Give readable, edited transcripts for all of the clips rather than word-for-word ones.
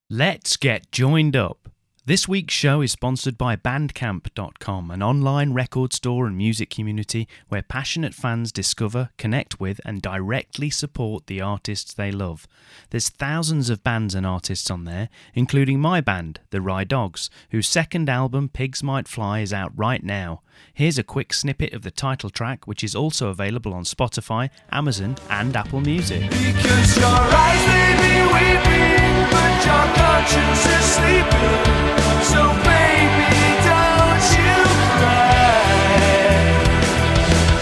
Let's get joined up. This week's show is sponsored by Bandcamp.com, an online record store and music community where passionate fans discover, connect with, and directly support the artists they love. There's thousands of bands and artists on there, including my band, the Rye Dogs, whose second album, Pigs Might Fly, is out right now. Here's a quick snippet of the title track, which is also available on Spotify, Amazon, and Apple Music. Because your eyes may be weeping, but your conscience is sleeping. So baby, don't you cry.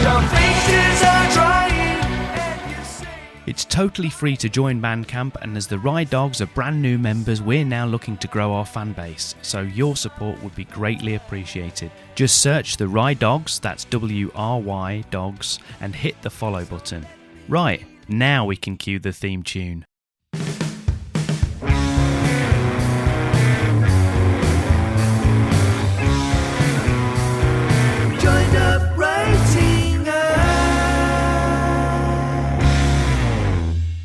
Your faces are drying and you say... It's totally free to join Bandcamp, and as the Rye Dogs are brand new members, we're now looking to grow our fan base, so your support would be greatly appreciated. Just search the Rye Dogs, that's W-R-Y Dogs, and hit the follow button. Right, now we can cue the theme tune. Joined up writing.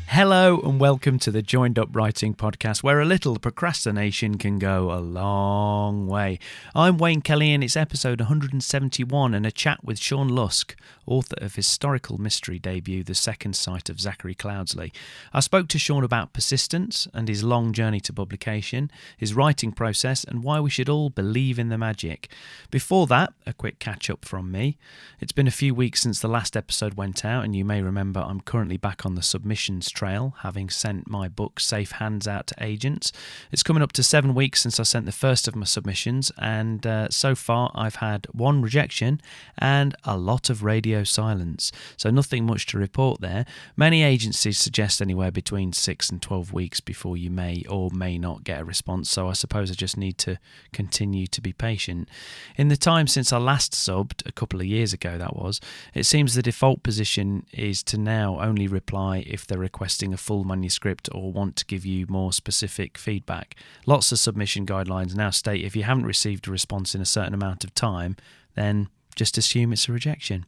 Hello and welcome to the Joined Up Writing podcast, where a little procrastination can go a long way. I'm Wayne Kelly and it's episode 171 and a chat with Sean Lusk, author of historical mystery debut The Second Sight of Zachary Cloudsley. I spoke to Sean about persistence and his long journey to publication, his writing process and why we should all believe in the magic. Before that, a quick catch up from me. It's been a few weeks since the last episode went out, and you may remember I'm currently back on the submissions trail, having sent my book Safe Hands out to agents. It's coming up to 7 weeks since I sent the first of my submissions, and so far I've had one rejection and a lot of radio silence, so nothing much to report there. Many agencies suggest anywhere between 6 and 12 weeks before you may or may not get a response, so I suppose I just need to continue to be patient. In the time since I last subbed, a couple of years ago that was, it seems the default position is to now only reply if they're requesting a full manuscript or want to give you more specific feedback. Lots of submission guidelines now state if you haven't received a response in a certain amount of time, then just assume it's a rejection.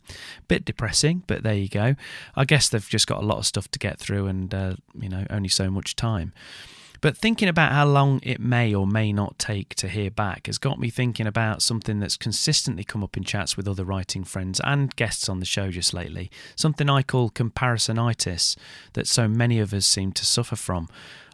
Bit depressing, but there you go. I guess they've just got a lot of stuff to get through and, only so much time. But thinking about how long it may or may not take to hear back has got me thinking about something that's consistently come up in chats with other writing friends and guests on the show just lately, something I call comparisonitis that so many of us seem to suffer from.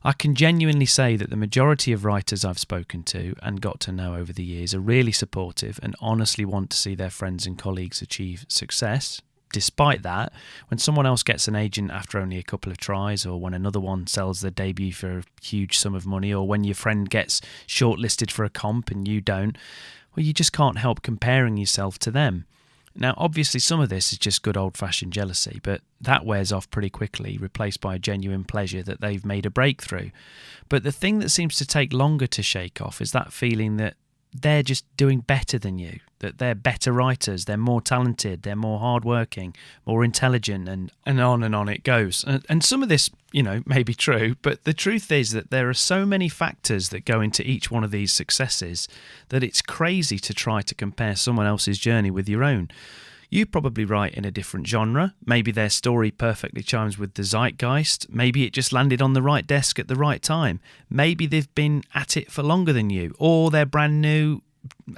I can genuinely say that the majority of writers I've spoken to and got to know over the years are really supportive and honestly want to see their friends and colleagues achieve success. Despite that, when someone else gets an agent after only a couple of tries, or when another one sells their debut for a huge sum of money, or when your friend gets shortlisted for a comp and you don't, well, you just can't help comparing yourself to them. Now, obviously, some of this is just good old-fashioned jealousy, but that wears off pretty quickly, replaced by a genuine pleasure that they've made a breakthrough. But the thing that seems to take longer to shake off is that feeling that they're just doing better than you, that they're better writers, they're more talented, they're more hardworking, more intelligent, and on it goes. And some of this, may be true, but the truth is that there are so many factors that go into each one of these successes that it's crazy to try to compare someone else's journey with your own. You probably write in a different genre. Maybe their story perfectly chimes with the zeitgeist. Maybe it just landed on the right desk at the right time. Maybe they've been at it for longer than you, or they're brand new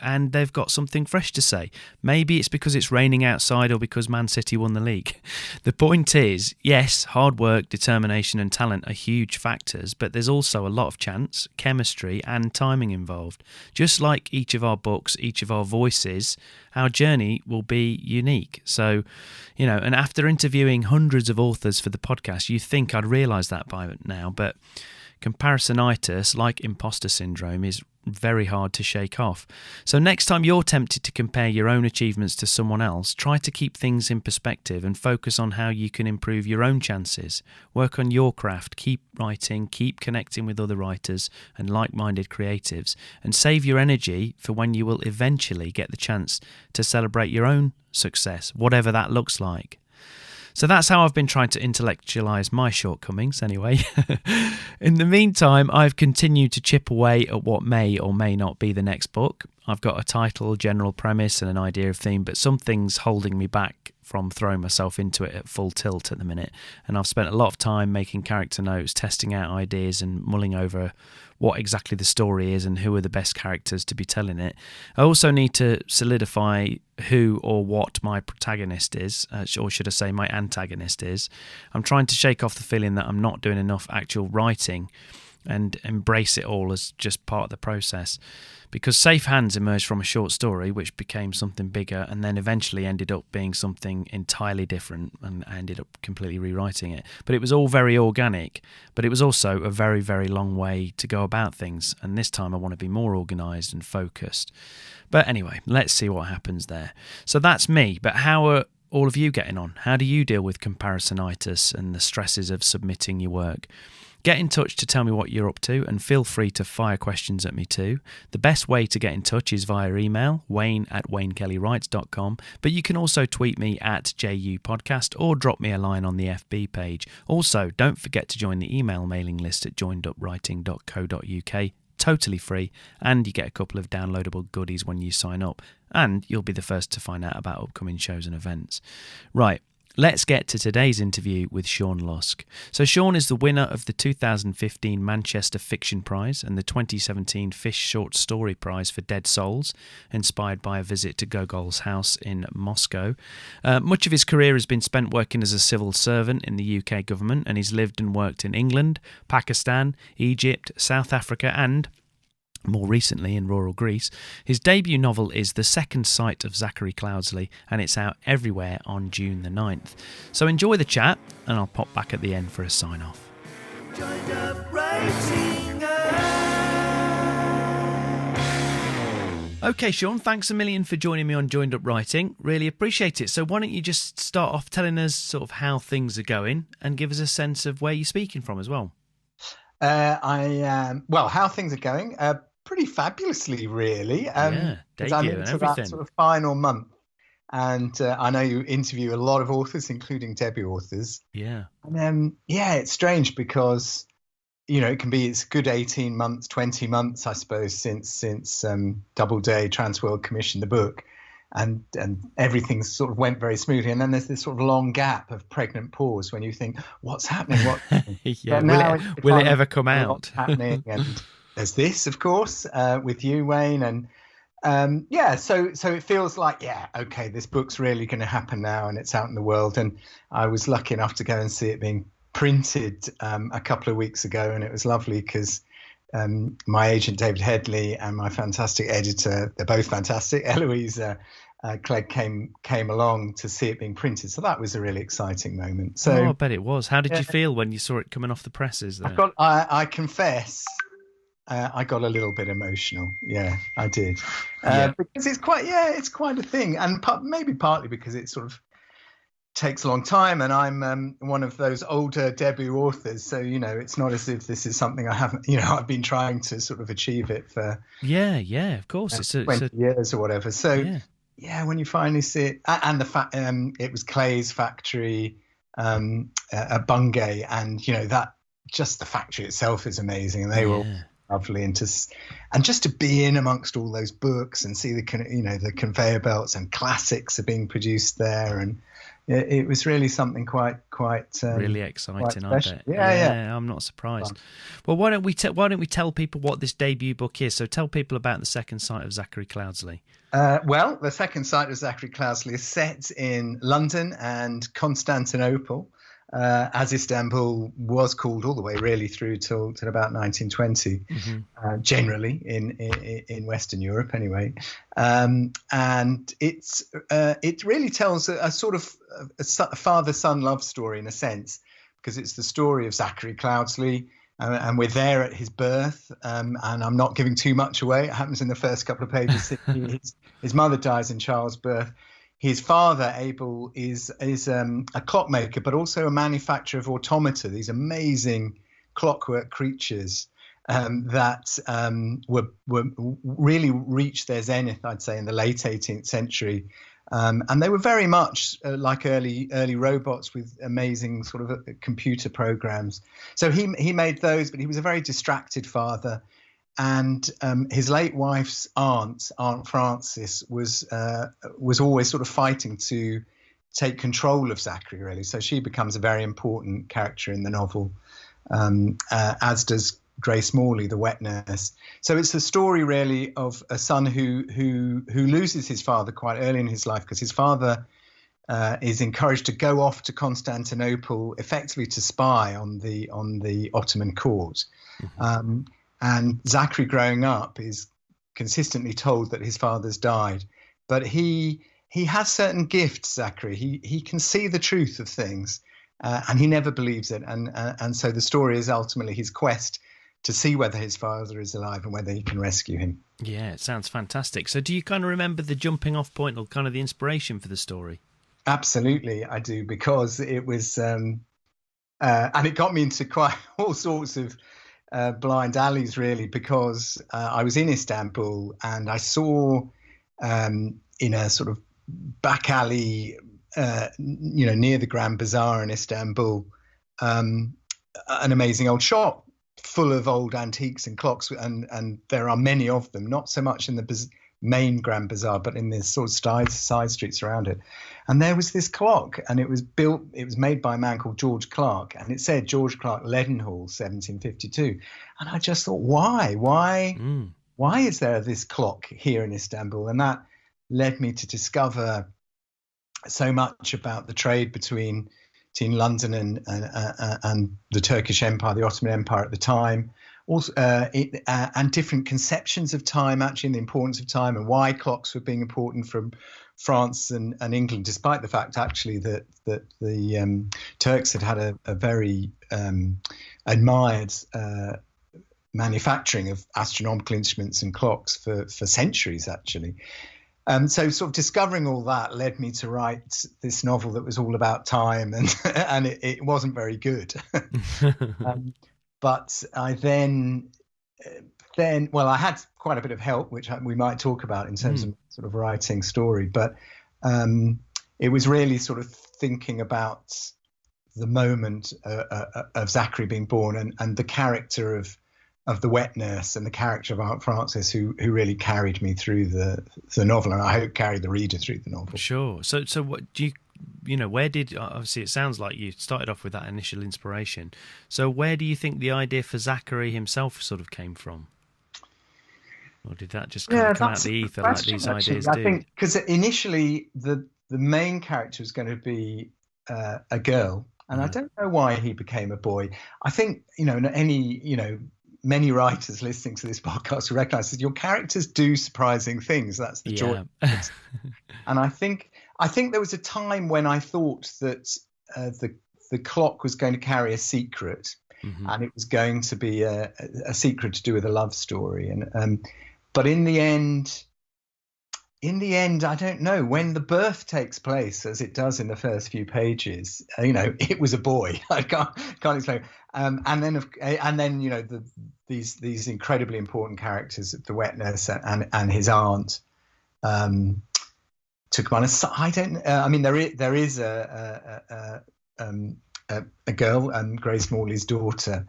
and they've got something fresh to say. Maybe it's because it's raining outside or because Man City won the league. The point is, yes, hard work, determination and talent are huge factors, but there's also a lot of chance, chemistry and timing involved. Just like each of our books, each of our voices, our journey will be unique. So, and after interviewing hundreds of authors for the podcast, you'd think I'd realise that by now, but comparisonitis, like imposter syndrome, is very hard to shake off. So next time you're tempted to compare your own achievements to someone else, try to keep things in perspective and focus on how you can improve your own chances. Work on your craft, keep writing, keep connecting with other writers and like-minded creatives, and save your energy for when you will eventually get the chance to celebrate your own success, whatever that looks like. So that's how I've been trying to intellectualise my shortcomings anyway. In the meantime, I've continued to chip away at what may or may not be the next book. I've got a title, general premise and an idea of theme, but something's holding me back from throwing myself into it at full tilt at the minute. And I've spent a lot of time making character notes, testing out ideas and mulling over what exactly the story is and who are the best characters to be telling it. I also need to solidify who or what my protagonist is, or should I say my antagonist is. I'm trying to shake off the feeling that I'm not doing enough actual writing and embrace it all as just part of the process. Because Safe Hands emerged from a short story which became something bigger and then eventually ended up being something entirely different, and I ended up completely rewriting it. But it was all very organic, but it was also a very, very long way to go about things, and this time I want to be more organised and focused. But anyway, let's see what happens there. So that's me, but how are all of you getting on? How do you deal with comparisonitis and the stresses of submitting your work? Get in touch to tell me what you're up to, and feel free to fire questions at me too. The best way to get in touch is via email, wayne@waynekellywrites.com, but you can also tweet me at JUPodcast or drop me a line on the FB page. Also, don't forget to join the email mailing list at joinedupwriting.co.uk. Totally free, and you get a couple of downloadable goodies when you sign up, and you'll be the first to find out about upcoming shows and events. Right. Let's get to today's interview with Sean Lusk. So Sean is the winner of the 2015 Manchester Fiction Prize and the 2017 Fish Short Story Prize for Dead Souls, inspired by a visit to Gogol's house in Moscow. Much of his career has been spent working as a civil servant in the UK government, and he's lived and worked in England, Pakistan, Egypt, South Africa and, more recently, in rural Greece. His debut novel is The Second Sight of Zachary Cloudsley, and it's out everywhere on June the 9th. So enjoy the chat, and I'll pop back at the end for a sign-off. Okay, Sean, thanks a million for joining me on Joined Up Writing. Really appreciate it. So why don't you just start off telling us sort of how things are going and give us a sense of where you're speaking from as well. How things are going? Pretty fabulously, really. Debut I'm and into everything. that sort of final month, and I know you interview a lot of authors, including debut authors. Yeah. And it's strange because it's a good 18 months, 20 months, I suppose, since Doubleday Transworld commissioned the book, and everything sort of went very smoothly. And then there's this sort of long gap of pregnant pause when you think, what's happening? Yeah. Will it ever come out? What's happening? And there's this, of course, with you, Wayne. And so it feels like, okay, this book's really going to happen now, and it's out in the world. And I was lucky enough to go and see it being printed a couple of weeks ago, and it was lovely because my agent David Headley and my fantastic editor, they're both fantastic, Eloise Clegg, came along to see it being printed. So that was a really exciting moment. So I bet it was. How did you feel when you saw it coming off the presses there? I confess, I got a little bit emotional. Yeah, I did. Because it's quite a thing, and maybe partly because it sort of takes a long time, and I'm one of those older debut authors, so it's not as if this is something I haven't, I've been trying to sort of achieve it for of course, it's 20 years or whatever. So when you finally see it, and the fact it was Clay's factory at Bungay, and that just the factory itself is amazing, and they were lovely, and just to be in amongst all those books and see the conveyor belts and classics are being produced there, and it was really something quite really exciting, quite I bet. Yeah, I'm not surprised. Well, why don't we tell people what this debut book is? So tell people about The Second Sight of Zachary Cloudsley. The Second Sight of Zachary Cloudsley is set in London and Constantinople, as Istanbul was called all the way really through till about 1920, generally in Western Europe anyway. And it really tells a sort of a father-son love story in a sense, because it's the story of Zachary Cloudsley, and we're there at his birth, and I'm not giving too much away. It happens in the first couple of pages. His mother dies in childbirth. His father, Abel, is a clockmaker, but also a manufacturer of automata, these amazing clockwork creatures that were really reached their zenith, I'd say, in the late 18th century. And they were very much like early robots with amazing sort of computer programs. So he made those, but he was a very distracted father. And his late wife's Aunt Frances, was always sort of fighting to take control of Zachary, really. So she becomes a very important character in the novel, as does Grace Morley, the wet nurse. So it's the story really of a son who loses his father quite early in his life, because his father is encouraged to go off to Constantinople, effectively to spy on the Ottoman court. Mm-hmm. And Zachary, growing up, is consistently told that his father's died, but he has certain gifts. Zachary, he can see the truth of things, and he never believes it. And so the story is ultimately his quest to see whether his father is alive and whether he can rescue him. Yeah, it sounds fantastic. So do you kind of remember the jumping off point or kind of the inspiration for the story? Absolutely, I do, because it was, and it got me into quite all sorts of blind alleys, really, because I was in Istanbul and I saw in a sort of back alley, near the Grand Bazaar in Istanbul, an amazing old shop full of old antiques and clocks, and there are many of them, not so much in the main Grand Bazaar, but in the sort of side streets around it. And there was this clock, and it was made by a man called George Clark, and it said George Clark, Leadenhall, 1752. And I just thought, why is there this clock here in Istanbul? And that led me to discover so much about the trade between London and the Turkish Empire, the Ottoman Empire at the time, also, and different conceptions of time, actually, and the importance of time, and why clocks were being important from France and England, despite the fact, actually, that the Turks had a very admired manufacturing of astronomical instruments and clocks for centuries, actually. So sort of discovering all that led me to write this novel that was all about time, and it wasn't very good. But I then I had quite a bit of help, which we might talk about in terms of sort of writing story. But it was really sort of thinking about the moment of Zachary being born, and the character of the wet nurse and the character of Aunt Frances, who really carried me through the novel, and I hope carried the reader through the novel. Sure. So what do where did, obviously it sounds like you started off with that initial inspiration. So where do you think the idea for Zachary himself sort of came from? Or did that just kind of come out of the ether like these ideas do? I think because initially the main character was going to be a girl, and I don't know why he became a boy. I think, many writers listening to this podcast will recognise that your characters do surprising things. That's the joy. And I think there was a time when I thought that the clock was going to carry a secret, and it was going to be a secret to do with a love story. And but in the end, I don't know, when the birth takes place, as it does in the first few pages, it was a boy. I can't explain. And then these incredibly important characters, the wet nurse and his aunt, took him on I don't. I mean, there is a girl, Grace Morley's daughter,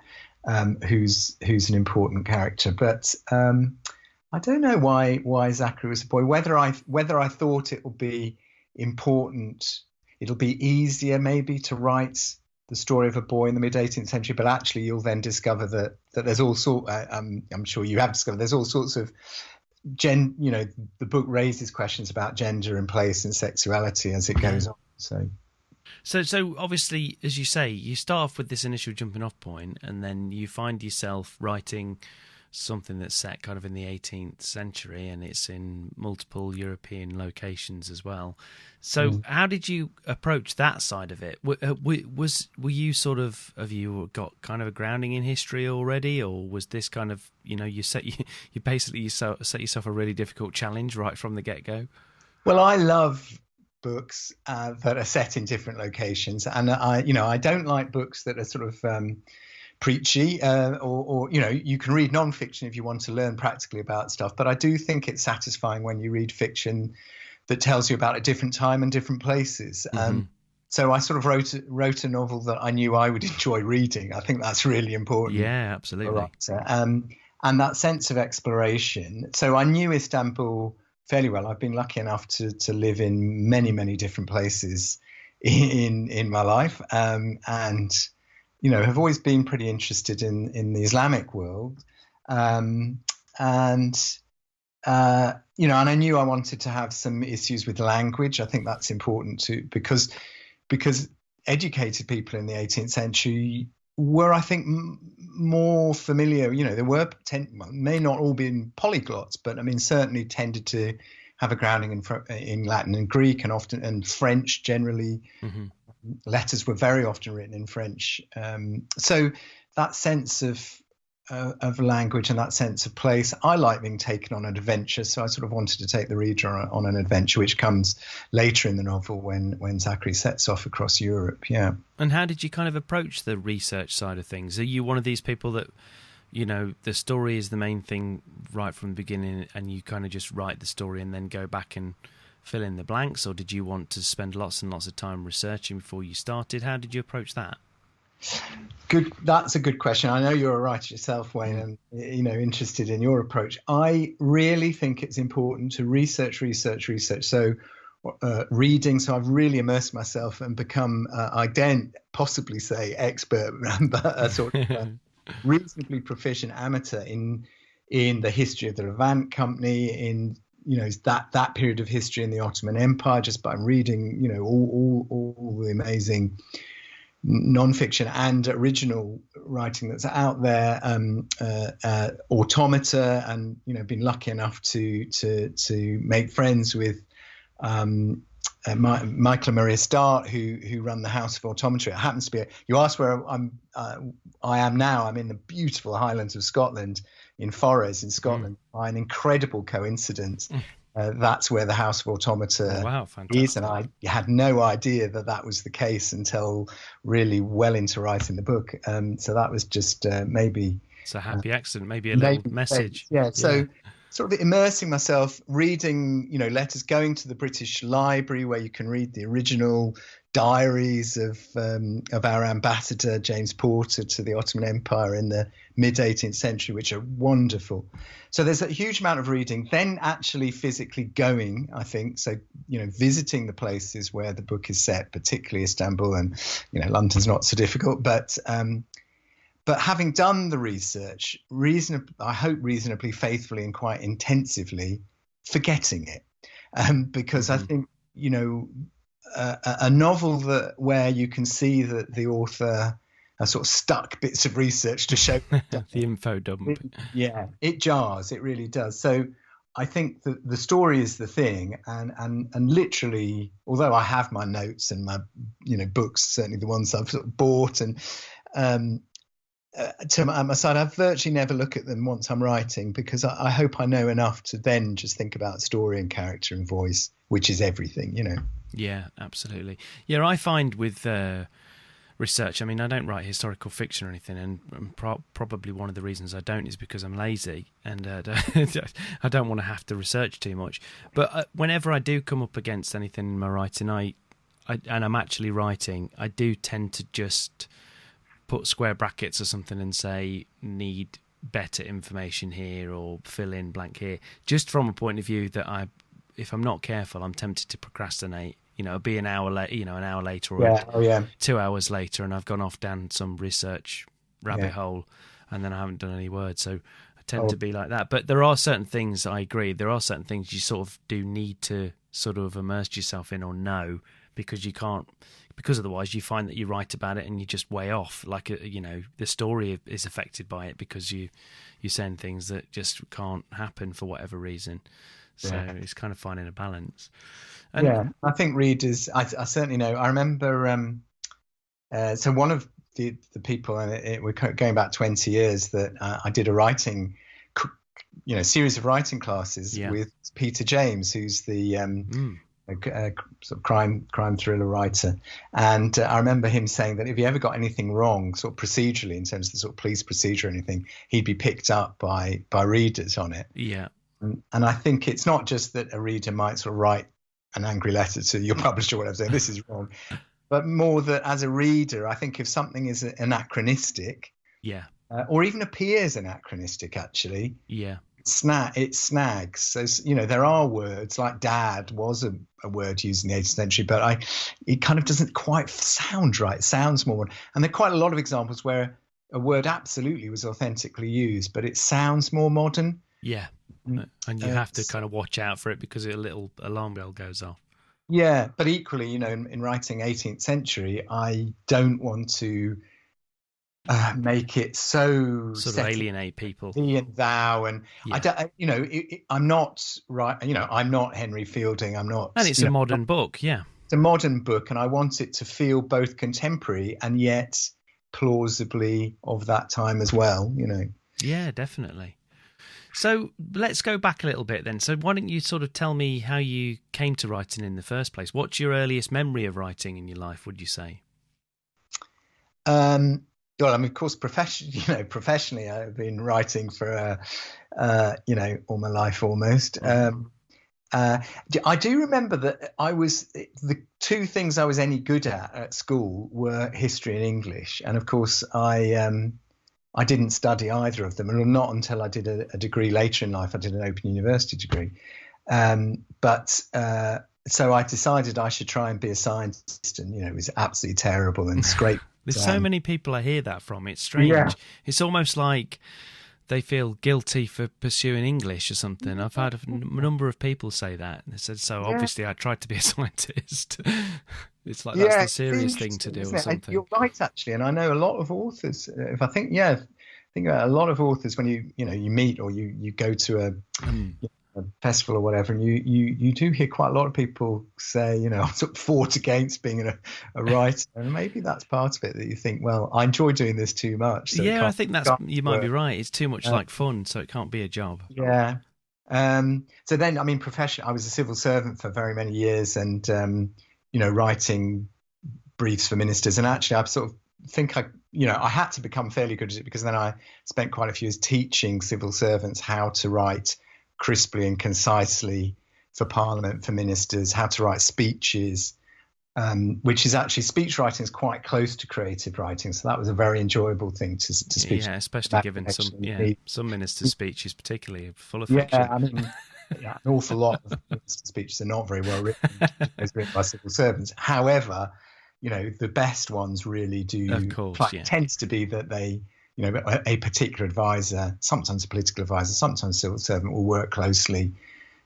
who's an important character, but. I don't know why Zachary was a boy. Whether I thought it will be important, it'll be easier maybe to write the story of a boy in the mid-18th century, but actually you'll then discover that there's all sorts. I'm sure you have discovered there's all sorts of the book raises questions about gender and place and sexuality as it goes on. So obviously, as you say, you start off with this initial jumping off point, and then you find yourself writing something that's set kind of in the 18th century, and it's in multiple European locations as well. So how did you approach that side of it? Were you sort of, have you got kind of a grounding in history already, or was this kind of, you set yourself a really difficult challenge right from the get-go? Well, I love books that are set in different locations, and I don't like books that are sort of preachy, or you can read non-fiction if you want to learn practically about stuff, but I do think it's satisfying when you read fiction that tells you about a different time and different places. So I sort of wrote a novel that I knew I would enjoy reading. I think that's really important. Yeah, absolutely. And that sense of exploration. So I knew Istanbul fairly well. I've been lucky enough to live in many, many different places in my life, and have always been pretty interested in the Islamic world, and and I knew I wanted to have some issues with language. I think that's important too, because educated people in the 18th century were, I think, more familiar. There were may not all been polyglots, but I mean certainly tended to have a grounding in Latin and Greek, and often and French generally. Mm-hmm. Letters were very often written in French. So that sense of language and that sense of place, I like being taken on an adventure. So I sort of wanted to take the reader on an adventure, which comes later in the novel when Zachary sets off across Europe. Yeah. And how did you kind of approach the research side of things? Are you one of these people that, the story is the main thing right from the beginning, and you kind of just write the story and then go back and fill in the blanks, or did you want to spend lots and lots of time researching before you started? How did you approach that? Good. That's a good question. I know you're a writer yourself, Wayne, and interested in your approach. I really think it's important to research. So reading. So I've really immersed myself and become, I daren't possibly say expert, but a sort of reasonably proficient amateur in the history of the Levant Company, in that period of history in the Ottoman Empire, just by reading all the amazing non-fiction and original writing that's out there, Automata, and been lucky enough to make friends with Michael and Maria Start, who run the House of Automata. It happens to be you asked where I am now. I'm in the beautiful Highlands of Scotland, in Forres in Scotland. By an incredible coincidence, that's where the House of Automata is, and I had no idea that was the case until really well into writing the book. So that was just maybe it's a happy accident, maybe a little message. Yeah. So sort of immersing myself, reading, letters, going to the British Library where you can read the original diaries of our ambassador James Porter to the Ottoman Empire in the mid 18th century, which are wonderful. So there's a huge amount of reading, then actually physically going, I think. So, visiting the places where the book is set, particularly Istanbul, and, London's not so difficult, but having done the research, I hope reasonably faithfully and quite intensively, forgetting it. Because I think, a novel where you can see that the author has sort of stuck bits of research to show the info dump. It jars. It really does. So I think that the story is the thing, and literally, although I have my notes and my books, certainly the ones I've sort of bought and to my side, I virtually never look at them once I'm writing, because I hope I know enough to then just think about story and character and voice, which is everything, Yeah, absolutely. Yeah, I find with research, I mean, I don't write historical fiction or anything, and probably one of the reasons I don't is because I'm lazy and I don't want to have to research too much. But whenever I do come up against anything in my writing, and I'm actually writing, I do tend to just put square brackets or something and say need better information here or fill in blank here, just from a point of view that if I'm not careful, I'm tempted to procrastinate. It'll be an hour later or 2 hours later, and I've gone off down some research rabbit hole, and then I haven't done any words. So I tend to be like that. But there are certain things, I agree, there are certain things you sort of do need to sort of immerse yourself in or know, because you can't, because otherwise you find that you write about it and you're just way off. Like, the story is affected by it because you're saying things that just can't happen for whatever reason. So it's kind of finding a balance. And I think readers, I certainly know. I remember, so one of the people, and we're going back 20 years, that I did a writing, series of writing classes with Peter James, who's the sort of crime thriller writer. And I remember him saying that if he ever got anything wrong, sort of procedurally, in terms of the sort of police procedure or anything, he'd be picked up by readers on it. Yeah. And I think it's not just that a reader might sort of write an angry letter to your publisher or whatever, saying this is wrong, but more that as a reader, I think if something is anachronistic, or even appears anachronistic, actually, it snags. So, there are words like dad was a word used in the 18th century, but it kind of doesn't quite sound right. It sounds more, and there are quite a lot of examples where a word absolutely was authentically used, but it sounds more modern. Yeah. And you have to kind of watch out for it because a little alarm bell goes off. Yeah, but equally, in writing 18th century, I don't want to make it so sort of alienate people. Thee and thou, and yeah. I don't, I'm not right. I'm not Henry Fielding. I'm not. And it's a modern book, yeah. It's a modern book, and I want it to feel both contemporary and yet plausibly of that time as well. Yeah, definitely. So let's go back a little bit then. So why don't you sort of tell me how you came to writing in the first place? What's your earliest memory of writing in your life, would you say? Well, of course, professionally, I've been writing for, all my life almost. I do remember that the two things I was any good at school were history and English. And of course, I didn't study either of them, and not until I did a degree later in life. I did an Open University degree. So I decided I should try and be a scientist, and it was absolutely terrible and scraped. There's so many people I hear that from. It's strange. Yeah. It's almost like they feel guilty for pursuing English or something. I've had a number of people say that. They said, so obviously I tried to be a scientist. It's like that's the serious thing to do or something. You're right, actually. And I know a lot of authors, think about a lot of authors when you meet or you go to a festival or whatever, and you do hear quite a lot of people say, I sort of fought against being a writer, and maybe that's part of it, that you think, well, I enjoy doing this too much. So I think you might be right. It's too much like fun, so it can't be a job. Yeah. So then, professionally, I was a civil servant for very many years, and writing briefs for ministers, and actually, I sort of think I had to become fairly good at it, because then I spent quite a few years teaching civil servants how to write crisply and concisely for Parliament, for ministers, how to write speeches, which is actually, speech writing is quite close to creative writing. So that was a very enjoyable thing to speak. Yeah, especially given some ministers' speeches particularly are full of fiction. An awful lot of minister speeches are not very well written, as written by civil servants. However, the best ones really do. Of course, tends to be that they, a particular advisor, sometimes a political advisor, sometimes a civil servant, will work closely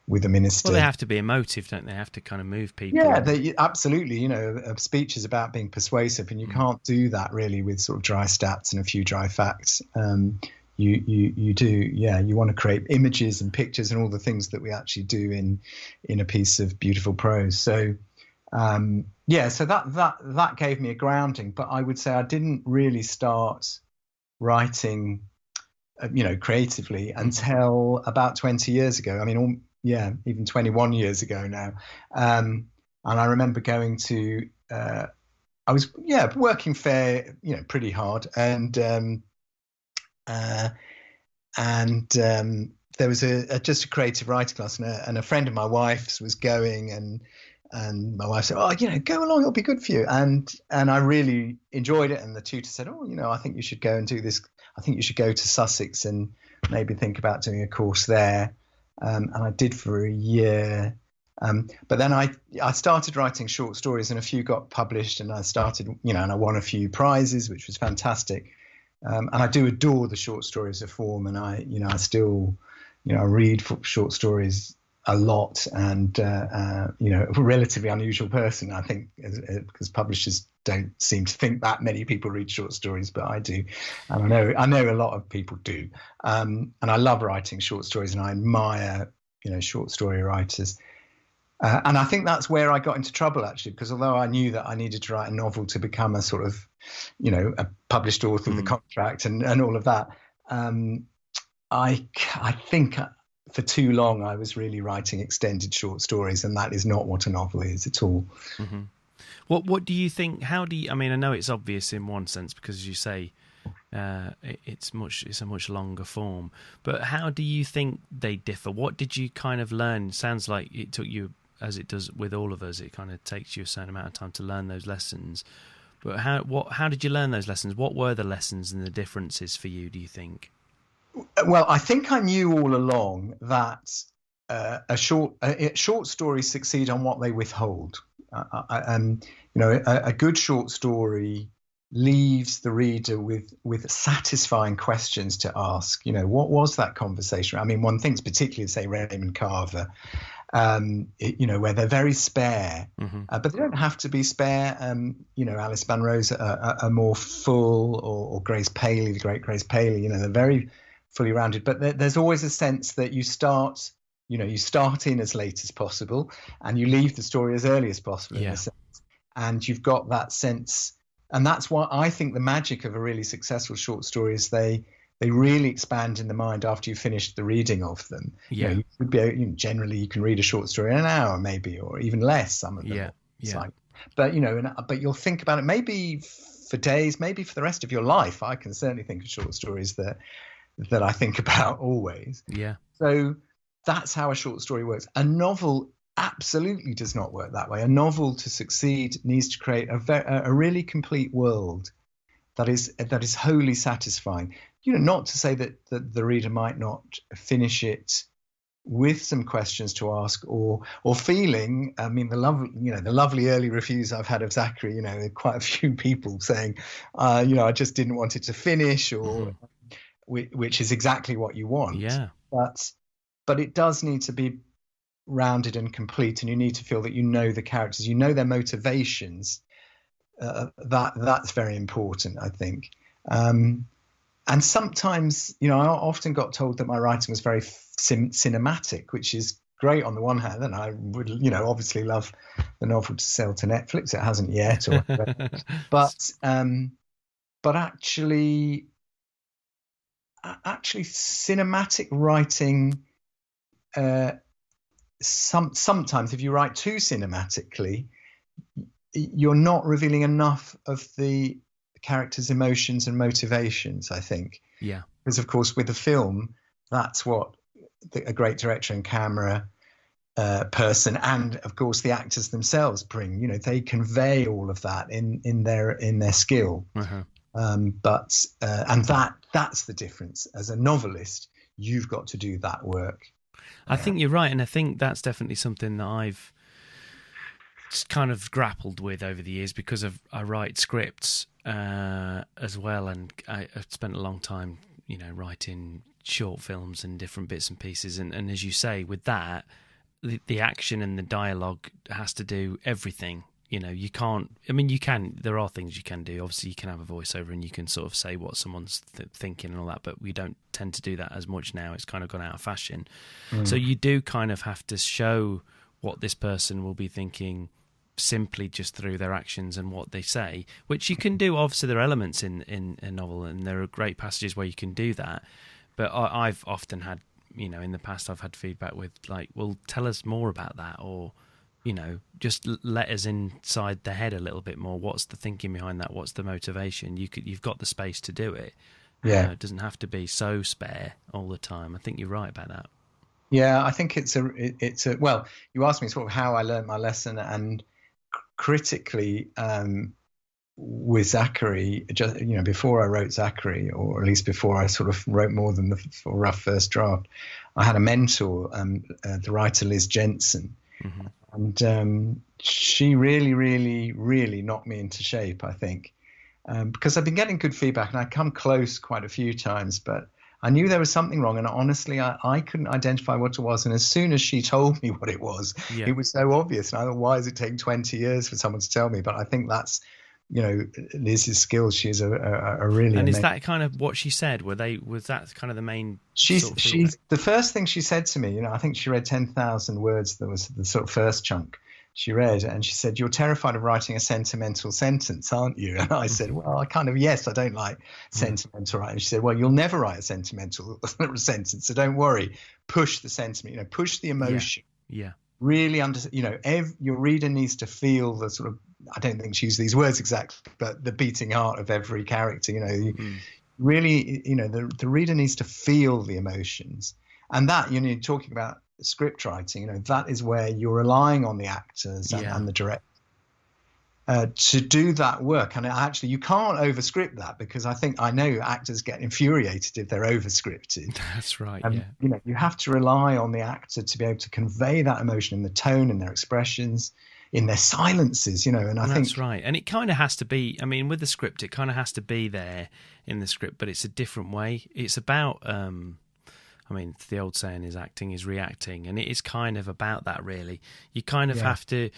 with the minister. Well, they have to be emotive, don't they? They have to kind of move people. Yeah, absolutely. A speech is about being persuasive, and you can't do that really with sort of dry stats and a few dry facts. You do, you want to create images and pictures and all the things that we actually do in a piece of beautiful prose. So, so that gave me a grounding. But I would say I didn't really start writing, creatively until about 20 years ago. Even 21 years ago now. And I remember going to, I was, working pretty hard. And there was just a creative writing class, and a friend of my wife's was going, and my wife said, "Oh, go along, it'll be good for you." And I really enjoyed it. And the tutor said, "Oh, I think you should go and do this. I think you should go to Sussex and maybe think about doing a course there." And I did for a year. But then I started writing short stories, and a few got published, and I started, and I won a few prizes, which was fantastic. And I do adore the short story as a form, and I still, I read short stories a lot, and a relatively unusual person, I think, because publishers don't seem to think that many people read short stories, but I do, and I know a lot of people do, and I love writing short stories, and I admire short story writers. And I think that's where I got into trouble, actually, because although I knew that I needed to write a novel to become a sort of, a published author with a contract and all of that, I think for too long I was really writing extended short stories, and that is not what a novel is at all. Mm-hmm. What do you think? How do you? I mean, I know it's obvious in one sense because, as you say, it's a much longer form. But how do you think they differ? What did you kind of learn? Sounds like it took you, as it does with all of us, it kind of takes you a certain amount of time to learn those lessons. But how did you learn those lessons? What were the lessons and the differences for you, do you think? Well, I think I knew all along that short stories succeed on what they withhold. A good short story leaves the reader with satisfying questions to ask. What was that conversation? I mean, one thinks particularly, say, Raymond Carver, where they're very spare, but they don't have to be spare. Alice Munro's are more full, or Grace Paley, the great Grace Paley. They're very fully rounded, but there's always a sense that you start in as late as possible and you leave the story as early as possible, in a sense. And you've got that sense, and that's why I think the magic of a really successful short story is they really expand in the mind after you've finished the reading of them. You would be, generally you can read a short story in an hour, maybe, or even less. Some of them, but you'll think about it maybe for days, maybe for the rest of your life. I can certainly think of short stories that I think about always. So that's how a short story works. A novel absolutely does not work that way. A novel, to succeed, needs to create a really complete world that is wholly satisfying. Not to say that the reader might not finish it with some questions to ask or feeling. I mean, the lovely early reviews I've had of Zachary, quite a few people saying, I just didn't want it to finish, or which is exactly what you want. But it does need to be rounded and complete, and you need to feel that the characters, their motivations. That's very important, I think. And sometimes, I often got told that my writing was very cinematic, which is great on the one hand, and I would, obviously love the novel to sell to Netflix. It hasn't yet, but actually cinematic writing. Sometimes, if you write too cinematically, you're not revealing enough of the characters' emotions and motivations, I think. Because, of course, with a film, that's what a great director and camera person, and of course the actors themselves bring. They convey all of that in their skill. But that's the difference. As a novelist, you've got to do that work. I think you're right, and I think that's definitely something that I've kind of grappled with over the years, because I write scripts as well, and I've spent a long time, writing short films and different bits and pieces, and as you say, with that, the action and the dialogue has to do everything. You can't. I mean, you can. There are things you can do. Obviously, you can have a voiceover and you can sort of say what someone's thinking and all that. But we don't tend to do that as much now. It's kind of gone out of fashion. So you do kind of have to show what this person will be thinking simply just through their actions and what they say, which you can do. Obviously, there are elements in a novel, and there are great passages where you can do that. But I've often had, in the past, I've had feedback with like, well, tell us more about that, or just let us inside the head a little bit more. What's the thinking behind that? What's the motivation? You've got the space to do it. It doesn't have to be so spare all the time. I think you're right about that. Yeah, I think it's a well, you asked me sort of how I learned my lesson, and critically, with Zachary, just before I wrote Zachary, or at least before I sort of wrote more than the rough first draft, I had a mentor, the writer Liz Jensen. And she really, really, really knocked me into shape, I think, because I've been getting good feedback, and I'd come close quite a few times, but I knew there was something wrong, and honestly, I couldn't identify what it was. And as soon as she told me what it was, it was so obvious. And I thought, why is it taking 20 years for someone to tell me? But I think that's, Liz's skills. She's a really. And amazing. Is that kind of what she said? Was that kind of the main? She's the first thing she said to me. I think she read 10,000 words. That was the sort of first chunk she read, and she said, "You're terrified of writing a sentimental sentence, aren't you?" And I said, "Well, yes, I don't like sentimental writing." She said, "Well, you'll never write a sentimental sentence, so don't worry. Push the sentiment. Push the emotion. Really your reader needs to feel the sort of, I don't think she used these words exactly, but the beating heart of every character. Really, the reader needs to feel the emotions, and that talking about script writing, that is where you're relying on the actors and the director. to do that work. And actually, you can't overscript that, because I know actors get infuriated if they're overscripted. That's right. You know, you have to rely on the actor to be able to convey that emotion in the tone, in their expressions, in their silences. You know, and I think that's right. And it kind of has to be. I mean, with the script, it kind of has to be there in the script, but it's a different way. It's about. I mean, the old saying is acting is reacting, and it is kind of about that, really. You kind of have to.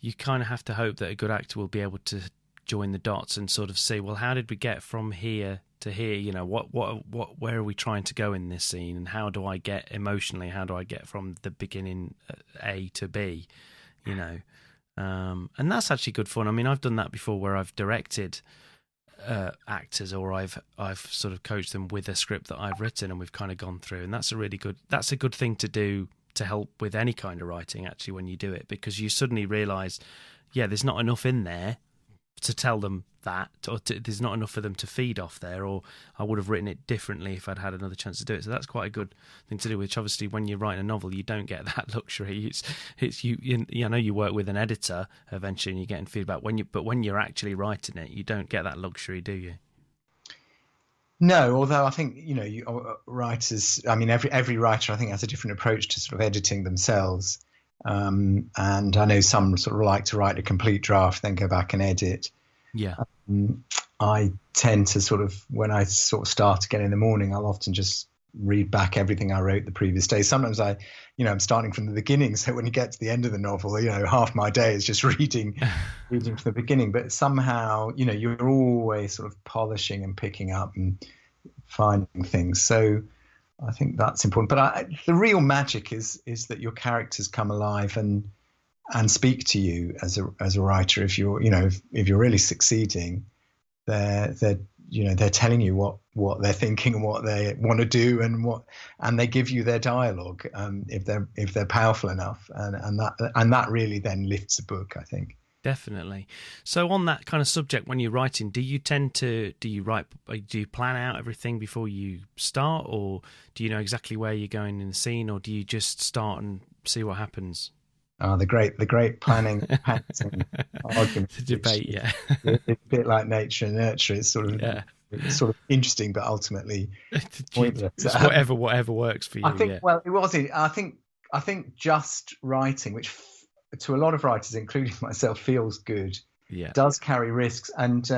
You kind of have to hope that a good actor will be able to join the dots and sort of see, well, how did we get from here to here? You know, where are we trying to go in this scene, and how do I get emotionally? How do I get from the beginning A to B? You know, and that's actually good fun. I mean, I've done that before, where I've directed actors, or I've sort of coached them with a script that I've written, and we've kind of gone through, and that's a good thing to do, to help with any kind of writing, actually, when you do it, because you suddenly realise, there's not enough in there to tell them that, or there's not enough for them to feed off there, or I would have written it differently if I'd had another chance to do it. So that's quite a good thing to do, which obviously when you're writing a novel, you don't get that luxury. It's you I know you work with an editor eventually and you're getting feedback, but when you're actually writing it, you don't get that luxury, do you? No, although I think, you know, writers, I mean, every writer, I think, has a different approach to sort of editing themselves. And I know some sort of like to write a complete draft, then go back and edit. Yeah. I tend to sort of, when I sort of start again in the morning, I'll often just read back everything I wrote the previous day. Sometimes I'm starting from the beginning. So when you get to the end of the novel, you know, half my day is just reading from the beginning. But somehow, you know, you're always sort of polishing and picking up and finding things. So I think that's important. But the real magic is that your characters come alive and speak to you as a writer. If you're really succeeding, they're telling you what they're thinking and what they want to do, and they give you their dialogue if they're powerful enough, and that really then lifts a book, I think. Definitely. So on that kind of subject, when you're writing, do you plan out everything before you start, or do you know exactly where you're going in the scene, or do you just start and see what happens? The great planning argument. The debate, yeah. It's a bit like nature and nurture. It's sort of interesting, but ultimately pointless. It's whatever works for you. I think. Well, it was. I think just writing, which to a lot of writers, including myself, feels good. Yeah. Does carry risks, and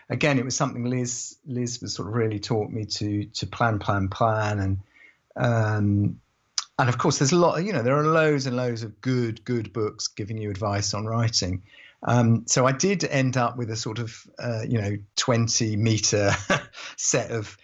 again, it was something Liz was sort of really taught me to plan, and of course, there's a lot. You know, there are loads and loads of good books giving you advice on writing. So I did end up with a sort of 20-meter set of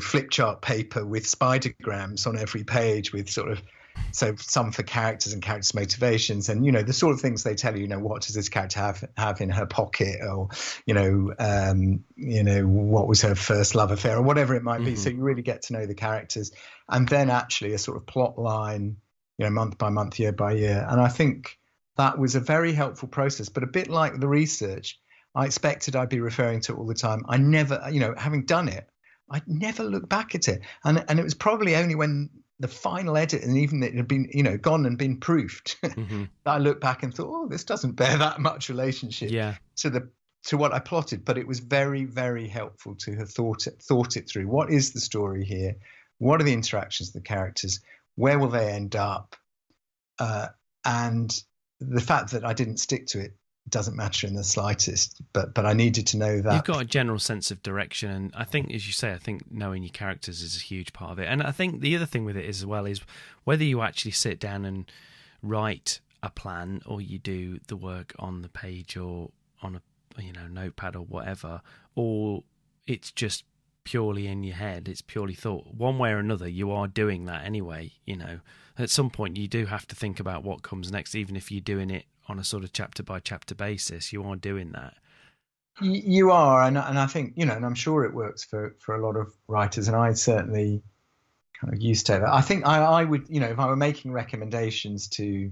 flip chart paper with spidergrams on every page, with sort of. So some for characters and characters' motivations, and the sort of things they tell you. What does this character have in her pocket, or what was her first love affair, or whatever it might be. So you really get to know the characters, and then actually a sort of plot line, month by month, year by year. And I think that was a very helpful process. But a bit like the research, I expected I'd be referring to it all the time. I never, having done it, I'd never look back at it, and it was probably only when the final edit, and even it had been, gone and been proofed, that I looked back and thought, oh, this doesn't bear that much relationship to what I plotted. But it was very, very helpful to have thought it through. What is the story here? What are the interactions of the characters? Where will they end up? And the fact that I didn't stick to it doesn't matter in the slightest, but I needed to know that. You've got a general sense of direction, and I think, as you say, knowing your characters is a huge part of it. And I think the other thing with it as well is whether you actually sit down and write a plan, or you do the work on the page or on a notepad or whatever, or it's just purely in your head, it's purely thought. One way or another, you are doing that anyway. At some point you do have to think about what comes next, even if you're doing it on a sort of chapter by chapter basis. You are doing that. You are, and I think, and I'm sure it works for a lot of writers, and I certainly kind of used to that. I think I would, if I were making recommendations to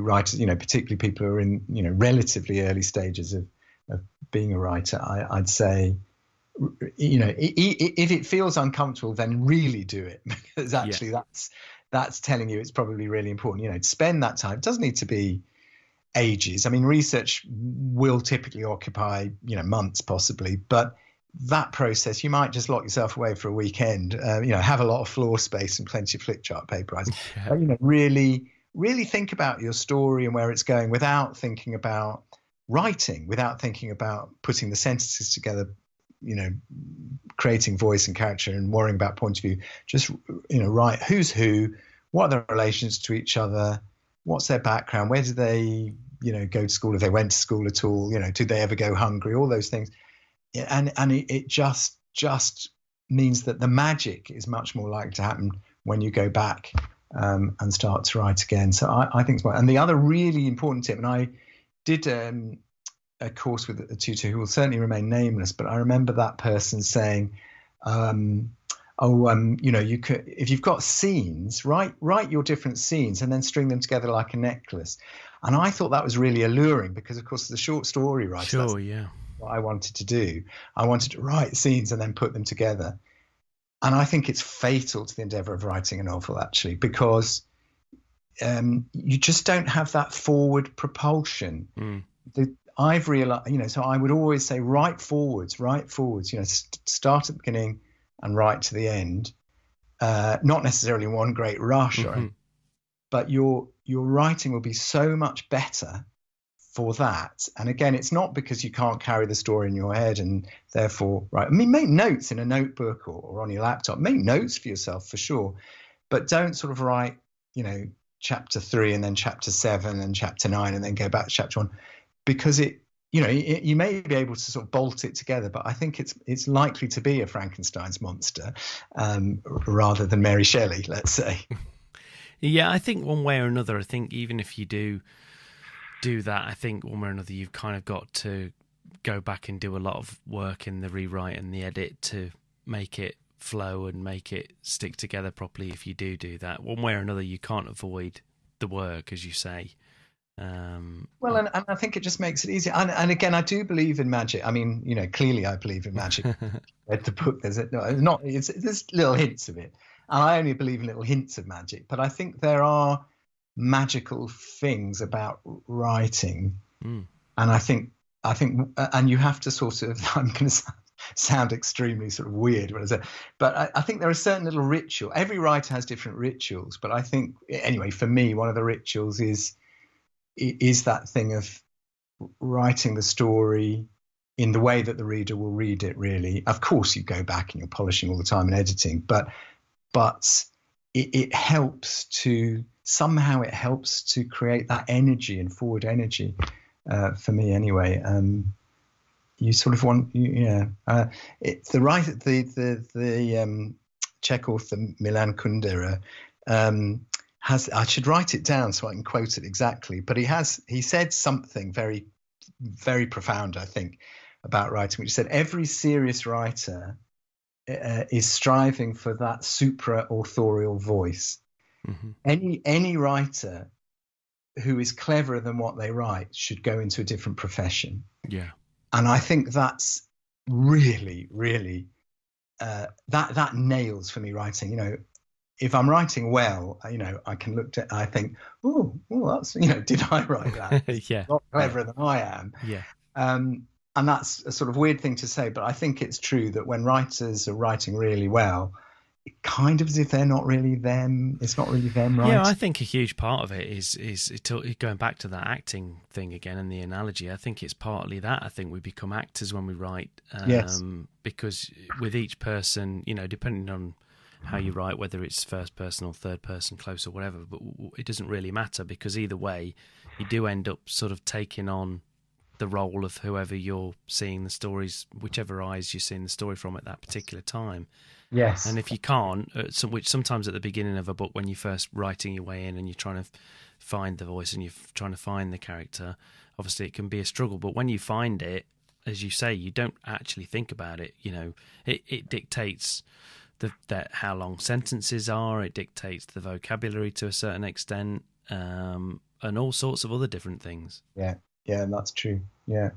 writers, particularly people who are in, relatively early stages of being a writer, I'd say, if it feels uncomfortable, then really do it, because actually that's telling you it's probably really important, to spend that time. It doesn't need to be ages. I mean, research will typically occupy, months possibly, but that process, you might just lock yourself away for a weekend, have a lot of floor space and plenty of flip chart paper. Yeah. But, really, really think about your story and where it's going without thinking about writing, without thinking about putting the sentences together, creating voice and character and worrying about point of view. Just, write who's who, what are their relations to each other, what's their background, where do they, go to school, if they went to school at all, did they ever go hungry, all those things. And it just means that the magic is much more likely to happen when you go back and start to write again. So I think it's and the other really important tip, and I did a course with a tutor who will certainly remain nameless, but I remember that person saying, you could, if you've got scenes, write your different scenes and then string them together like a necklace. And I thought that was really alluring because, of course, as a short story writer, Sure, yeah. What I wanted to do. I wanted to write scenes and then put them together. And I think it's fatal to the endeavor of writing a novel, actually, because you just don't have that forward propulsion. I've realized, so I would always say write forwards, start at the beginning and write to the end. Not necessarily one great rush, but your writing will be so much better for that. And again, it's not because you can't carry the story in your head and therefore write. I mean, make notes in a notebook or on your laptop. Make notes for yourself for sure, but don't sort of write, chapter 3 and then chapter 7 and chapter 9 and then go back to chapter 1, because you may be able to sort of bolt it together, but I think it's likely to be a Frankenstein's monster rather than Mary Shelley, let's say. Yeah, I think one way or another, I think even if you do that, I think one way or another you've kind of got to go back and do a lot of work in the rewrite and the edit to make it flow and make it stick together properly. If you do that, one way or another, you can't avoid the work, as you say. And I think it just makes it easier. And again, I do believe in magic. I mean, clearly I believe in magic. Read the book. There's little hints of it, and I only believe in little hints of magic. But I think there are magical things about writing, and I think, and you have to sort of. I'm going to sound extremely sort of weird when I say, but I think there are certain little rituals. Every writer has different rituals, but I think anyway, for me, one of the rituals is that thing of writing the story in the way that the reader will read it, really. Of course, you go back and you're polishing all the time and editing, but it helps to create that energy and forward energy, for me anyway. You sort of want, it's the Czech author Milan Kundera, I should write it down so I can quote it exactly, but he said something very, very profound, I think, about writing, which said every serious writer is striving for that supra-authorial voice. Any writer who is cleverer than what they write should go into a different profession. Yeah. And I think that's really, really, that nails for me writing, if I'm writing well, I can look at, I think, oh, that's, did I write that? Yeah. A lot cleverer than I am. Yeah. And that's a sort of weird thing to say, but I think it's true that when writers are writing really well, it kind of as if they're not really them. It's not really them, right? Yeah, I think a huge part of it is going back to that acting thing again and the analogy. I think it's partly that. I think we become actors when we write, yes. Because with each person, depending on how you write, whether it's first person or third person, close or whatever, but it doesn't really matter, because either way, you do end up sort of taking on the role of whoever you're seeing the stories, whichever eyes you're seeing the story from at that particular time. Yes. And if you can't, which sometimes at the beginning of a book, when you're first writing your way in and you're trying to find the voice and you're trying to find the character, obviously it can be a struggle. But when you find it, as you say, you don't actually think about it. It dictates that how long sentences are. It dictates the vocabulary to a certain extent, and all sorts of other different things. Yeah, that's true. Yeah.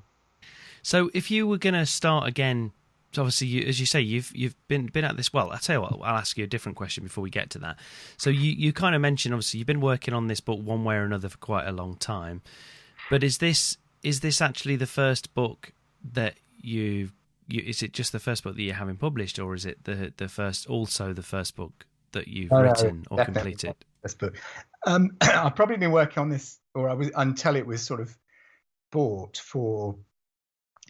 So if you were going to start again, so obviously, as you say, you've been at this. Well, I'll tell you what, I'll ask you a different question before we get to that. So you kind of mentioned, obviously, you've been working on this book one way or another for quite a long time. But is this actually the first book that you is it just the first book that you haven't published, or is it the first book that you've written or completed? First book. I've probably been working on this, until it was sort of bought, for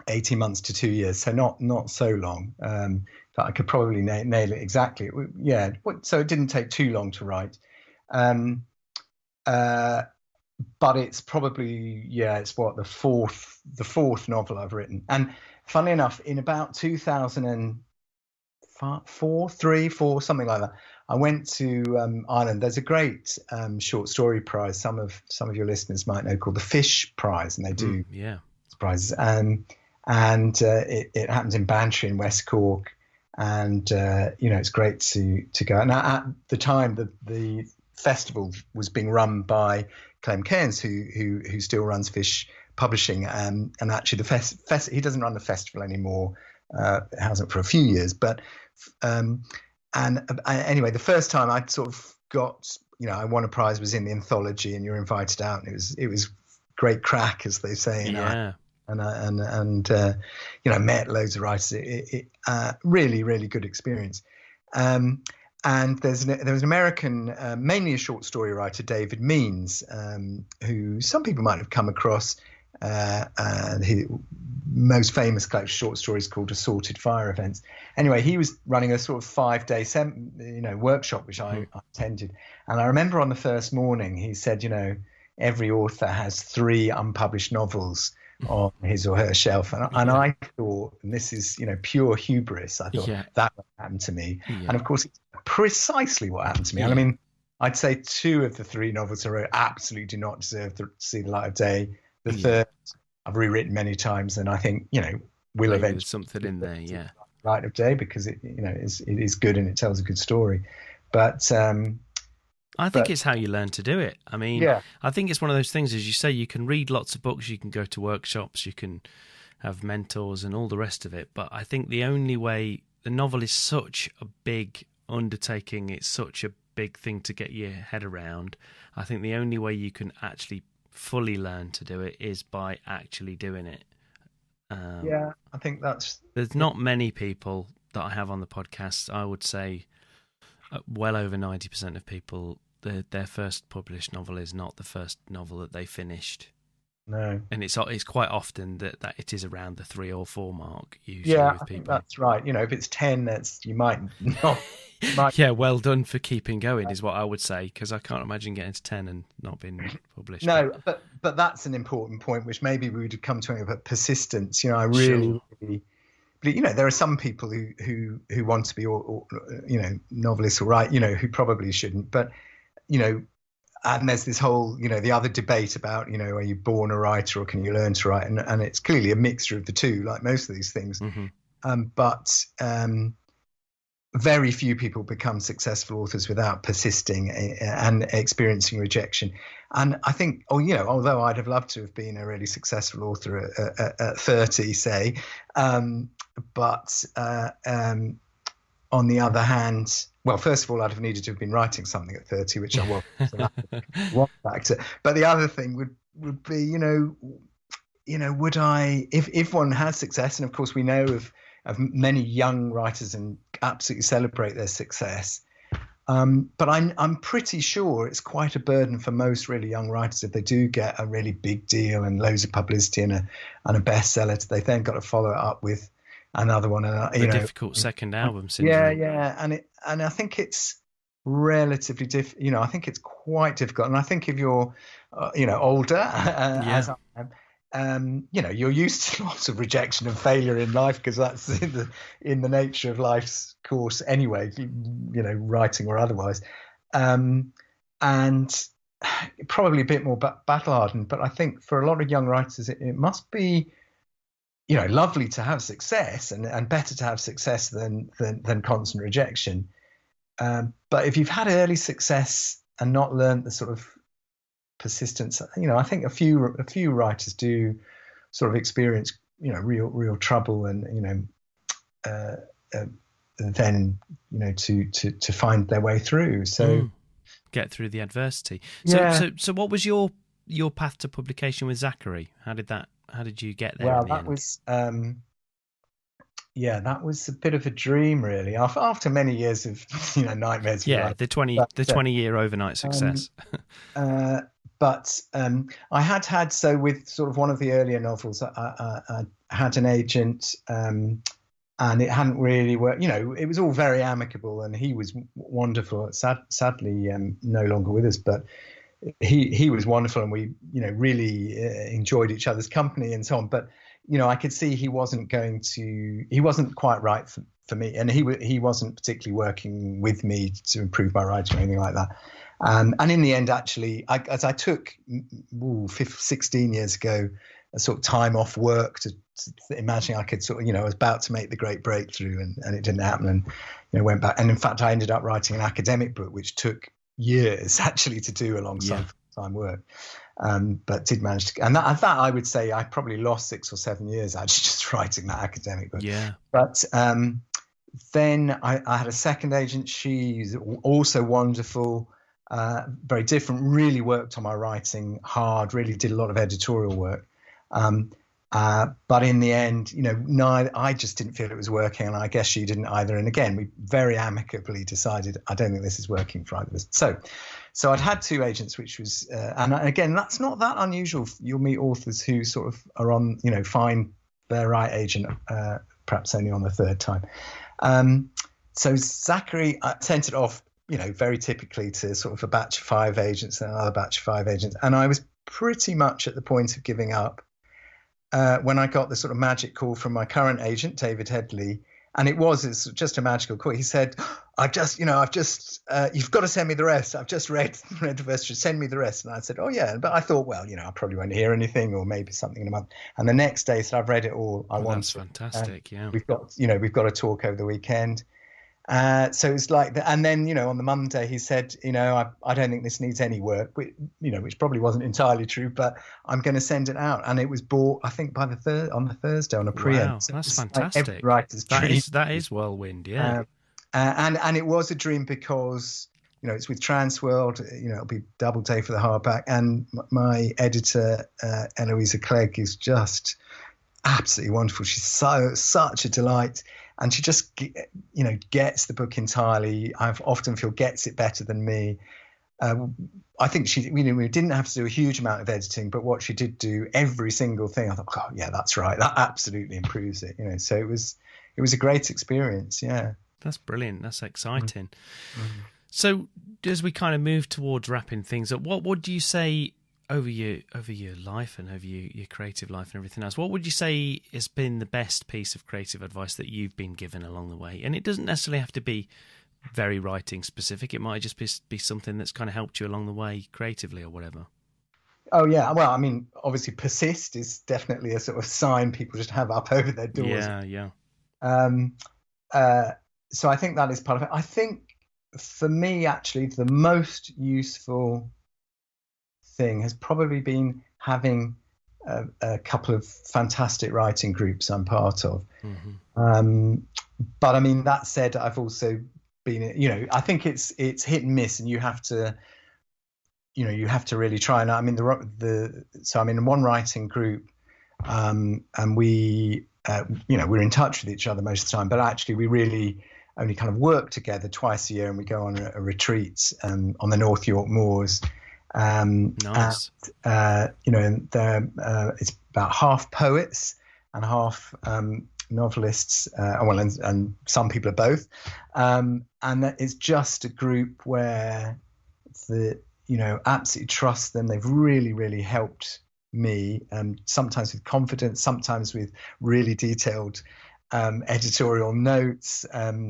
18 months to 2 years, so not so long. But I could probably nail it exactly. Yeah, so it didn't take too long to write. But it's probably, it's the fourth novel I've written. And funnily enough, in about 2004, something like that, I went to Ireland. There's a great short story prize. Some of your listeners might know, called the Fish Prize, and they do prizes. And it happens in Bantry in West Cork, and it's great to go. Now, at the time, the festival was being run by Clem Cairns, who still runs Fish Publishing, and actually he doesn't run the festival anymore. Hasn't for a few years, but anyway, the first time I sort of got, I won a prize was in the anthology, and you're invited out, and it was great crack, as they say. And met loads of writers. Really, really good experience. And there was an American, mainly a short story writer, David Means, who some people might have come across. And his most famous collection of short stories called Assorted Fire Events. Anyway, he was running a sort of 5-day workshop, which I attended. And I remember on the first morning, he said, every author has 3 unpublished novels on his or her shelf. And I thought, and this is, pure hubris, I thought that would happen to me. Yeah. And of course, it's precisely what happened to me. Yeah. And I mean, I'd say 2 of the 3 novels I wrote absolutely do not deserve to see the light of day. The third I've rewritten many times, and I think, will eventually there's something in there, light of day, because it is good and it tells a good story. But I think it's how you learn to do it. I mean, I think it's one of those things, as you say, you can read lots of books, you can go to workshops, you can have mentors and all the rest of it. But I think the only way, the novel is such a big undertaking, it's such a big thing to get your head around. I think the only way you can actually fully learn to do it is by actually doing it. I think there's not many people that I have on the podcast. I would say well over 90% of people, their first published novel is not the first novel that they finished. No, and it's quite often that it is around the 3 or 4 mark usually. Yeah, with I people. think that's right. If it's 10, you might not. Yeah, well done for keeping going is what I would say, because I can't imagine getting to 10 and not being published. No, but that's an important point, which maybe we would come to about persistence. I really, but there are some people who want to be, novelists, or write, who probably shouldn't. But and there's this whole, the other debate about, are you born a writer or can you learn to write? And it's clearly a mixture of the two, like most of these things. Mm-hmm. But very few people become successful authors without persisting and experiencing rejection. And I think, although I'd have loved to have been a really successful author at 30, say, but on the other hand, well, first of all, I'd have needed to have been writing something at 30, which I wasn't. So that's one factor. But the other thing would be, would I, if one has success, and of course we know of many young writers and absolutely celebrate their success. But I'm pretty sure it's quite a burden for most really young writers if they do get a really big deal and loads of publicity and a bestseller. They then got to follow it up with another one. The difficult second album syndrome. Yeah, and I think it's relatively I think it's quite difficult. And I think if you're, older, as I am, you're used to lots of rejection and failure in life, because that's in the nature of life's course anyway, writing or otherwise, and probably a bit more battle hardened. But I think for a lot of young writers, it must be, lovely to have success and better to have success than constant rejection. But if you've had early success and not learned the sort of persistence, I think a few writers do sort of experience, real trouble, and then to find their way through. So get through the adversity. Yeah. So what was your your path to publication with Zachary? How did you get there? Well, in the that end? was that was a bit of a dream, really. After many years of nightmares. Yeah, the 20-year overnight success. But I had so with sort of one of the earlier novels, I had an agent, and it hadn't really worked. It was all very amicable, and he was wonderful. Sadly, no longer with us, but he was wonderful, and we really enjoyed each other's company and so on. But I could see he wasn't quite right for me, and he wasn't particularly working with me to improve my writing or anything like that. And in the end, actually, as I took 16 years ago a sort of time off work to imagining I could sort of, I was about to make the great breakthrough, and it didn't happen, and went back. And in fact, I ended up writing an academic book, which took years actually to do alongside full-time work. But did manage to, and that I would say I probably lost 6 or 7 years actually just writing that academic book. Yeah. But then I had a second agent. She's also wonderful, very different, really worked on my writing hard, really did a lot of editorial work. But in the end, I just didn't feel it was working, and I guess she didn't either. And again, we very amicably decided, I don't think this is working for either of us. So I'd had 2 agents, which was, and again, that's not that unusual. You'll meet authors who sort of are on, find their right agent, perhaps only on the 3rd time. So Zachary, I sent it off, very typically to sort of a batch of 5 agents and another batch of 5 agents. And I was pretty much at the point of giving up when I got the sort of magic call from my current agent, David Headley. And it's just a magical call. He said, you've got to send me the rest. I've just read the first, send me the rest. And I said, oh yeah. But I thought, well, I probably won't hear anything, or maybe something in a month. And the next day, he said, I've read it all. That's fantastic. Yeah. We've got to talk over the weekend. So it's like that. And then, on the Monday, he said, I don't think this needs any work, which probably wasn't entirely true, but I'm going to send it out. And it was bought, I think, on the Thursday on a pre-end. Wow, so that's fantastic. fantastic. Like every writer's dream. That is whirlwind, yeah. And it was a dream because, it's with Transworld, it'll be Doubleday for the hardback. And my editor, Eloisa Clegg, is just absolutely wonderful. She's such a delight. And she just, gets the book entirely. I often feel gets it better than me. I think we didn't have to do a huge amount of editing, but what she did do, every single thing, I thought, oh yeah, that's right. That absolutely improves it. So it was a great experience. Yeah. That's brilliant. That's exciting. Mm-hmm. So as we kind of move towards wrapping things up, what would you say over your life and over your creative life and everything else, what would you say has been the best piece of creative advice that you've been given along the way? And it doesn't necessarily have to be very writing specific. It might just be something that's kind of helped you along the way creatively or whatever. Oh yeah, well, I mean, obviously persist is definitely a sort of sign people just have up over their doors. Yeah. So I think that is part of it. I think for me, actually, the most useful thing has probably been having a couple of fantastic writing groups I'm part of. Mm-hmm. But I mean, that said, I've also been, I think it's hit and miss, and you have to really try. And I mean, so I'm in one writing group, and we, we're in touch with each other most of the time, but actually we really only kind of work together twice a year, and we go on a retreat on the North York Moors. Nice. And it's about half poets and half novelists, and some people are both. And it's just a group where absolutely trust them. They've really, really helped me, sometimes with confidence, sometimes with really detailed editorial notes, I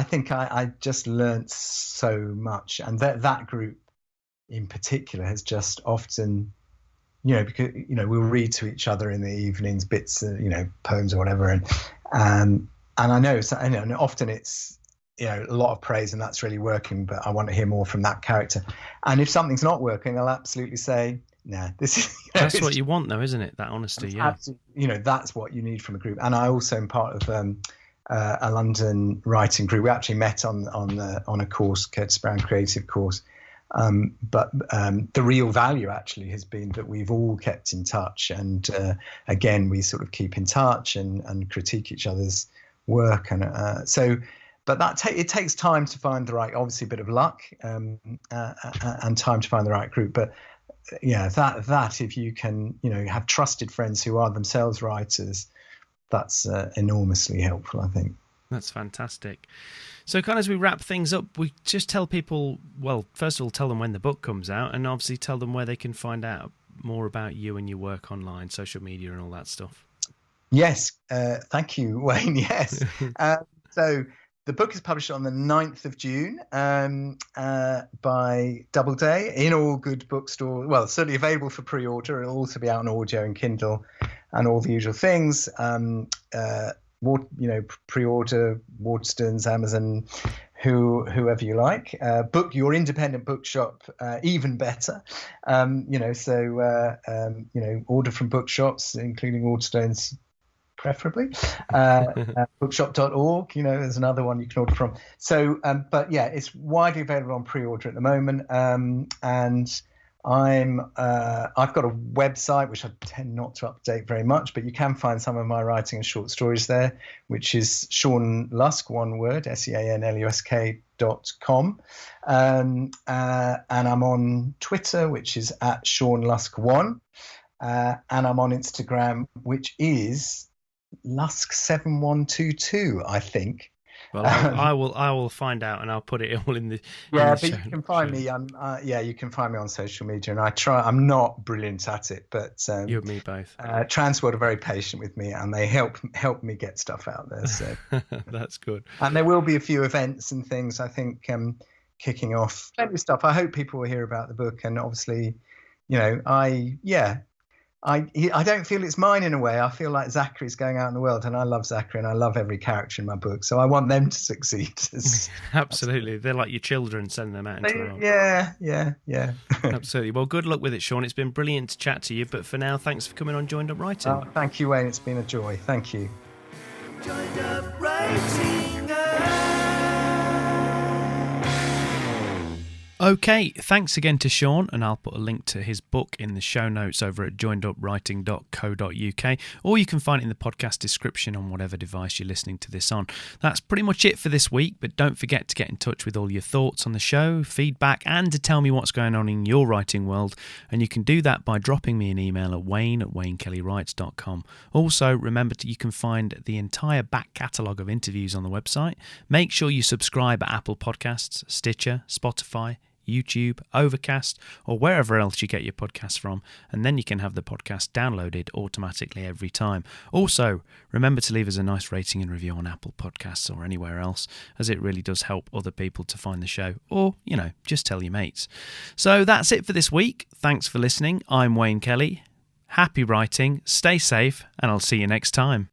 think I just learnt so much, and that group in particular has just often, because we'll read to each other in the evenings bits, poems or whatever, and I know, so, and often it's a lot of praise, and that's really working, but I want to hear more from that character. And if something's not working, I'll absolutely say, nah, this is. That's what you want, though, isn't it? That honesty, yeah. That's what you need from a group. And I also am part of a London writing group. We actually met on a course, Curtis Brown Creative course, But the real value actually has been that we've all kept in touch, and again, we sort of keep in touch and critique each other's work, and but it takes time to find the right, obviously a bit of luck, and time to find the right group. But yeah, that if you can, have trusted friends who are themselves writers, that's enormously helpful, I think. That's fantastic. So kind of as we wrap things up, we just tell people, well, first of all, tell them when the book comes out, and obviously tell them where they can find out more about you and your work online, social media and all that stuff. Yes, thank you, Wayne. Yes. So the book is published on the 9th of June by Doubleday in all good bookstores. Well, certainly available for pre-order. It'll also be out on audio and Kindle and all the usual things. Pre-order, Waterstones, Amazon, whoever you like. Book your independent bookshop, even better. Order from bookshops, including Waterstones, preferably. Bookshop.org, there's another one you can order from. So, but yeah, it's widely available on pre-order at the moment. And I've got a website which I tend not to update very much, but you can find some of my writing and short stories there, which is Sean Lusk, one word, SeanLusk.com. And I'm on Twitter, which is at Sean Lusk1. And I'm on Instagram, which is Lusk7122, I think. Well, I will find out, and I'll put it all in the. Yeah, but you can find me on. You can find me on social media, and I try. I'm not brilliant at it, but you and me both. Transworld are very patient with me, and they help me get stuff out there. So that's good. And there will be a few events and things, I think, kicking off. Plenty of stuff. I hope people will hear about the book, and obviously, I don't feel it's mine in a way. I feel like Zachary's going out in the world, and I love Zachary, and I love every character in my book. So I want them to succeed. Absolutely. They're like your children, sending them out into the world. Yeah. Absolutely. Well, good luck with it, Sean. It's been brilliant to chat to you. But for now, thanks for coming on Joined Up Writing. Oh, thank you, Wayne. It's been a joy. Thank you. Joined Up Writing. Okay, thanks again to Sean, and I'll put a link to his book in the show notes over at joinedupwriting.co.uk, or you can find it in the podcast description on whatever device you're listening to this on. That's pretty much it for this week, but don't forget to get in touch with all your thoughts on the show, feedback, and to tell me what's going on in your writing world, and you can do that by dropping me an email at wayne@waynekellyWrites.com. Also, remember you can find the entire back catalogue of interviews on the website. Make sure you subscribe at Apple Podcasts, Stitcher, Spotify, YouTube, Overcast, or wherever else you get your podcasts from, and then you can have the podcast downloaded automatically every time. Also, remember to leave us a nice rating and review on Apple Podcasts or anywhere else, as it really does help other people to find the show, or, just tell your mates. So that's it for this week. Thanks for listening. I'm Wayne Kelly. Happy writing, stay safe, and I'll see you next time.